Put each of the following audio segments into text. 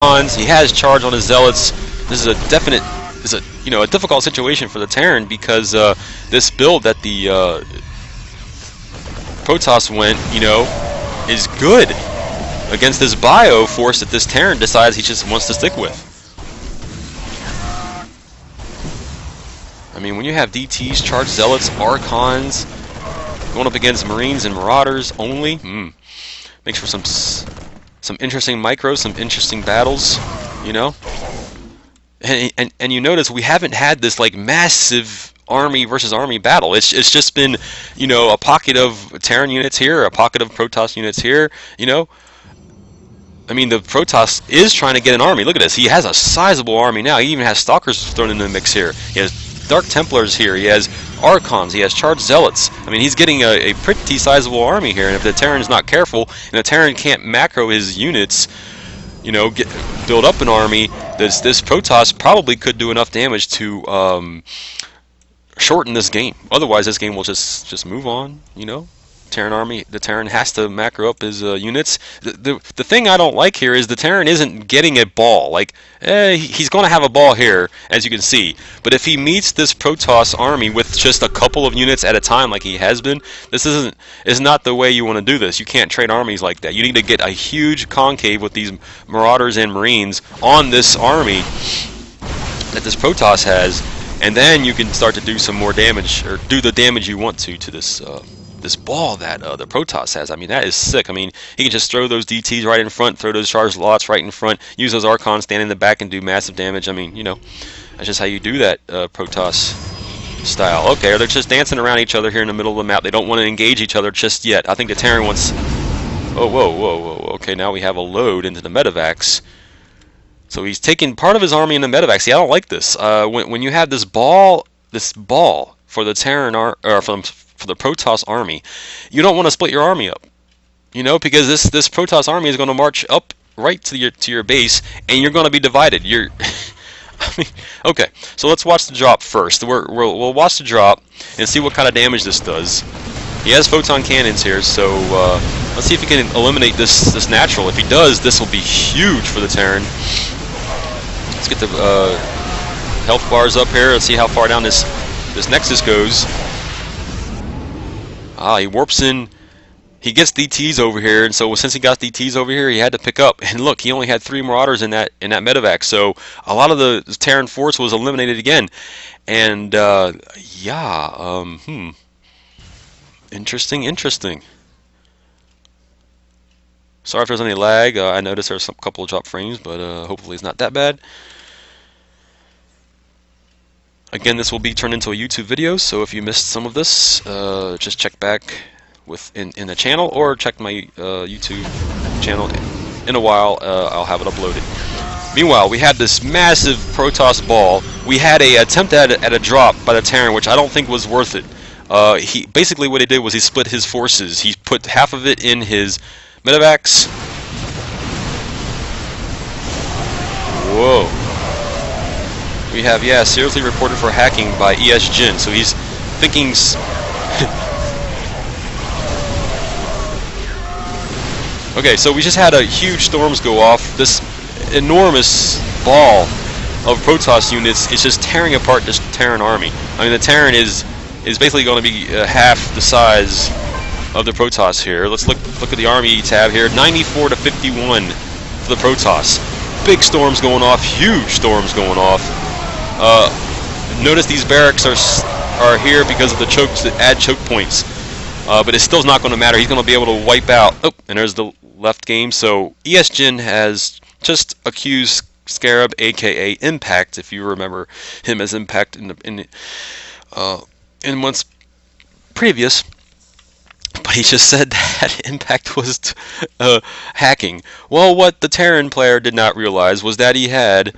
Archons. He has charge on his Zealots. This is a definite, a difficult situation for the Terran because this build that the Protoss went, is good against this bio force that this Terran decides he just wants to stick with. I mean, when you have DTs, charged Zealots, Archons going up against Marines and Marauders only, makes for some interesting micros, some interesting battles, And you notice we haven't had this like massive army versus army battle. It's just been, a pocket of Terran units here, a pocket of Protoss units here, I mean, the Protoss is trying to get an army. Look at this. He has a sizable army now. He even has Stalkers thrown into the mix here. He has Dark Templars here. He has Archons. He has Charged Zealots. I mean, he's getting a pretty sizable army here. And if the Terran's not careful, and the Terran can't macro his units, build up an army, this Protoss probably could do enough damage to shorten this game. Otherwise, this game will just move on, Terran army, the Terran has to macro up his units. The thing I don't like here is the Terran isn't getting a ball. Like, he's going to have a ball here, as you can see. But if he meets this Protoss army with just a couple of units at a time, like he has been, this is not the way you want to do this. You can't trade armies like that. You need to get a huge concave with these Marauders and Marines on this army that this Protoss has, and then you can start to do some more damage, or do the damage you want to this this ball that the Protoss has. I mean, that is sick. I mean, he can just throw those DTs right in front, throw those charged lots right in front, use those Archons standing in the back and do massive damage. I mean, that's just how you do that Protoss style. Okay, they're just dancing around each other here in the middle of the map. They don't want to engage each other just yet. I think the Terran wants... Oh, whoa. Okay, now we have a load into the medevacs. So he's taking part of his army in the medevacs. See, I don't like this. When you have this ball for the Terran for the Protoss army, you don't want to split your army up, because this Protoss army is going to march up right to your base, and you're going to be divided. Okay, so let's watch the drop first. We'll watch the drop and see what kind of damage this does. He has photon cannons here, so let's see if he can eliminate this natural. If he does, this will be huge for the Terran. Let's get the health bars up here. Let's see how far down this Nexus goes. He warps in. He gets DTs over here, and so since he got DTs over here, he had to pick up. And look, he only had 3 Marauders in that medevac, so a lot of the Terran force was eliminated again. And interesting. Sorry if there's any lag. I noticed there's a couple of drop frames, but hopefully it's not that bad. Again, this will be turned into a YouTube video, so if you missed some of this, just check back in the channel, or check my YouTube channel in a while. I'll have it uploaded. Meanwhile, we had this massive Protoss ball. We had a attempt at a drop by the Terran, which I don't think was worth it. Basically what he did was he split his forces. He put half of it in his medevacs. Whoa. We have, seriously reported for hacking by Esjihn. So he's thinking... Okay, so we just had a huge storms go off. This enormous ball of Protoss units is just tearing apart this Terran army. I mean, the Terran is basically going to be half the size of the Protoss here. Let's look at the army tab here. 94 to 51 for the Protoss. Big storms going off, huge storms going off. Notice these barracks are here because of the chokes that add choke points. But it still's not going to matter. He's going to be able to wipe out. Oh, and there's the left game. So Esjihn has just accused Scarab, aka Impact, if you remember him as Impact in months previous. But he just said that Impact was hacking. Well, what the Terran player did not realize was that he had,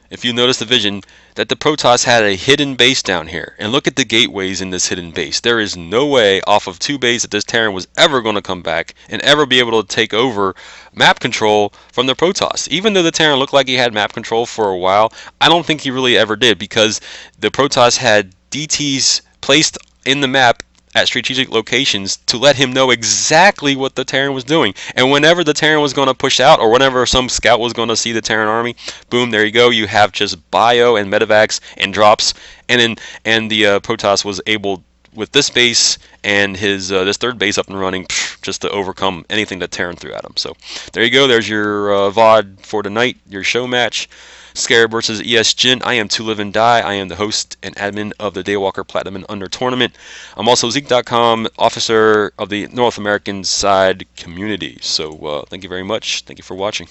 if you notice the vision, that the Protoss had a hidden base down here. And look at the gateways in this hidden base. There is no way off of 2 bays that this Terran was ever going to come back and ever be able to take over map control from the Protoss. Even though the Terran looked like he had map control for a while, I don't think he really ever did, because the Protoss had DTs placed in the map at strategic locations to let him know exactly what the Terran was doing. And whenever the Terran was going to push out, or whenever some scout was going to see the Terran army, boom, there you go. You have just bio and medevacs and drops, and the Protoss was able, with this base and his this third base up and running, just to overcome anything that Terran threw at him. So there you go. There's your VOD for tonight, your show match. Scarab versus Esjihn. I am To Live and Die. I am the host and admin of the Daywalker Platinum and Under tournament. I'm also Zeke.com, officer of the North American side community. So thank you very much. Thank you for watching.